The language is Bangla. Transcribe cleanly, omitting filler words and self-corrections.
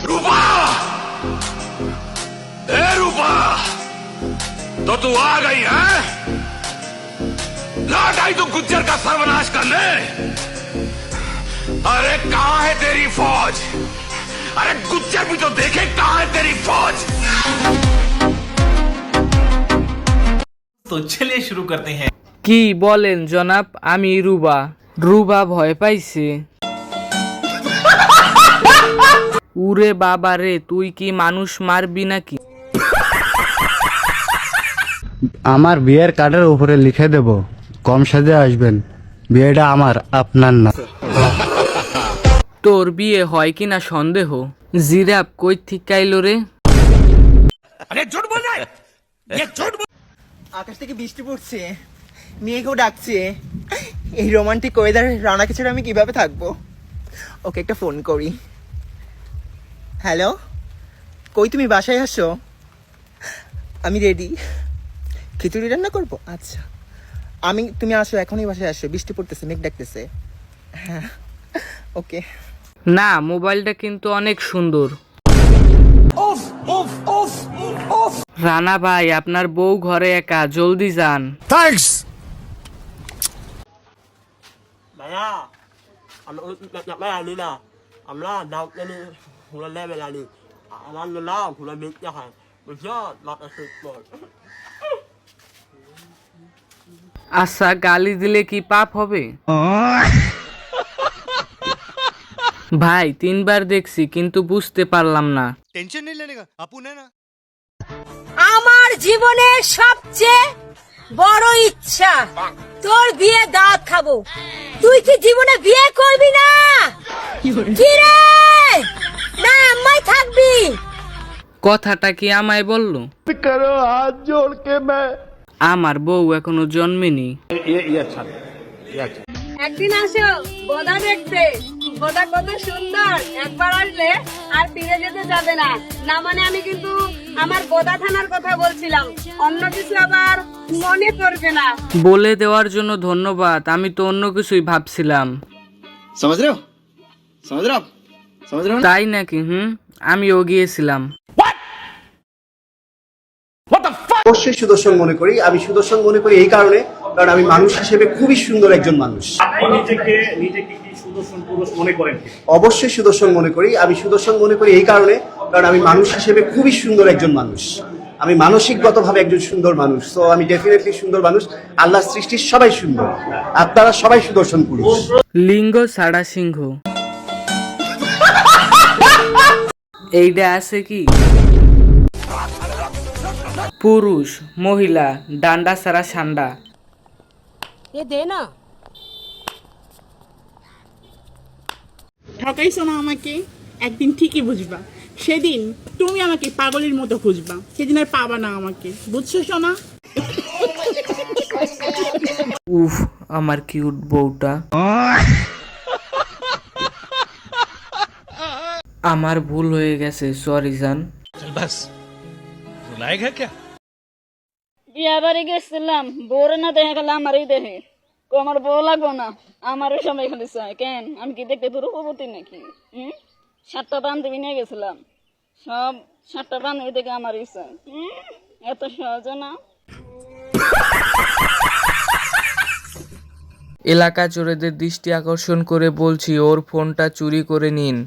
रूपा, ए रूपा, तो तू आ गई है? लौट आई तू गुज्जर का सर्वनाश करने? अरे कहां है तेरी फौज? अरे गुज्जर भी तो देखे कहां है तेरी फौज। तो चलिए शुरू करते हैं। কি বলেন জনাব? আমি রুবা। রুবা ভয় পাইছে। উরে বাবা রে, তুই কি মানুষ মারবি নাকি? আমার বিয়ের কার্ডের উপরে লিখে দেব, কম সাজে আসবেন, বিয়েটা আমার, আপনার না। তোর বিয়ে হয় কিনা সন্দেহ। জিরাফ কই থেকে আইলো রে? अरे झूठ बोल रहा है, ये झूठ बोल। আকাশ থেকে বৃষ্টি পড়ছে, মেঘও ডাকছে। এই রোমান্টিক ওয়েদারে রানাকে ছেড়ে আমি কিভাবে থাকবো? ওকে একটা ফোন করি। হ্যালো, কই তুমি বাসায় আসো? আমি রেডি। খিচুড়ি রান্না করবো? আচ্ছা, তুমি আসো, এখনই বাসায় আসো, বৃষ্টি পড়তেছে, মেঘ ডাকতেছে। হ্যাঁ, ওকে। না, মোবাইলটা কিন্তু অনেক সুন্দর। রানা ভাই, আপনার বউ ঘরে একা, জলদি যান। Maya, আমরা দাও কেন হুলা লেবে লালি আমার না হুলা মিথ্যা খায় বুঝছো মাথা ঠিক কর। আচ্ছা, গালি দিলে কি পাপ হবে? ভাই, 3 বার দেখছি কিন্তু বুঝতে পারলাম না। टेंशन नहीं लेने का, अपन है ना। আমার জীবনের সবচেয়ে বড় ইচ্ছা তোর বিয়ে দাঁত খাবো। তুই কি জীবনে বিয়ে করবি না? কি রে, না আম্মাই থাকবি? কথাটা কি আমায় বললো? আমার বউ এখনো জন্মেনি। একদিন আসো বোদা দেখতে, বোদা কত সুন্দর, একবার আসলে আর ফিরে যেতে যাবে না। না মানে আমি কিন্তু আমার বোদা থানার কথা বলছিলাম, অন্য কিছু আবার মনে করবে না। বলে দেওয়ার জন্য ধন্যবাদ, আমি তো অন্য কিছুই ভাবছিলাম। समझ रहे हो, समझ रहे हो आप, समझ रहे हो ना? তাই নাকি? আমিও গিয়েছিলাম। অবশ্যই সুদর্শন মনে করি। আমি সুদর্শন মনে করি এই কারণে, কারণ আমি মানুষ হিসেবে খুবই সুন্দর একজন মানুষ। নিজেকে কি সুদর্শন পুরুষ মনে করেন? অবশ্যই সুদর্শন মনে করি। আমি সুদর্শন মনে করি এই কারণে, কারণ আমি মানুষ হিসেবে খুবই সুন্দর একজন মানুষ। আমি মানসিকগতভাবে একজন সুন্দর মানুষ। তো আমি ডেফিনেটলি সুন্দর মানুষ। আল্লাহর সৃষ্টির সবাই সুন্দর, আপনারা সবাই সুদর্শন পুরুষ। লিঙ্গ ছাড়া সিংহ, এইটা আছে কি? পুরুষ মহিলা ডান্ডা ছাড়া সান্ডা। এ দে না। ঠকাইছো না আমাকে, একদিন ঠিকই বুঝবা। সেদিন তুমি আমাকে পাগলের মতো খুঁজবা, সেদিন আর পাবা না আমাকে, বুঝছো সোনা? উফ, আমার কিউট বউটা। আমার ভুল হয়ে গেছে, সরি জান। चल बस, रुलाएगा क्या? বিয়া বাড়ি গেছিলাম, বউরে না দেখে গেলে আমারই দেখে। আমার বউ লাগবো না, আমারও সবাই খালি চায়। কেন, আমি কি দেখতে তোর উপপতি নাকি? 7টা বান্ধবী নিয়ে গেছিলাম, সব 7টা বান্ধবী দেখে আমারই চায়। এত সহজ না। এলাকা চোরেদের দৃষ্টি আকর্ষণ করে বলছি, ওর ফোনটা চুরি করে নিন।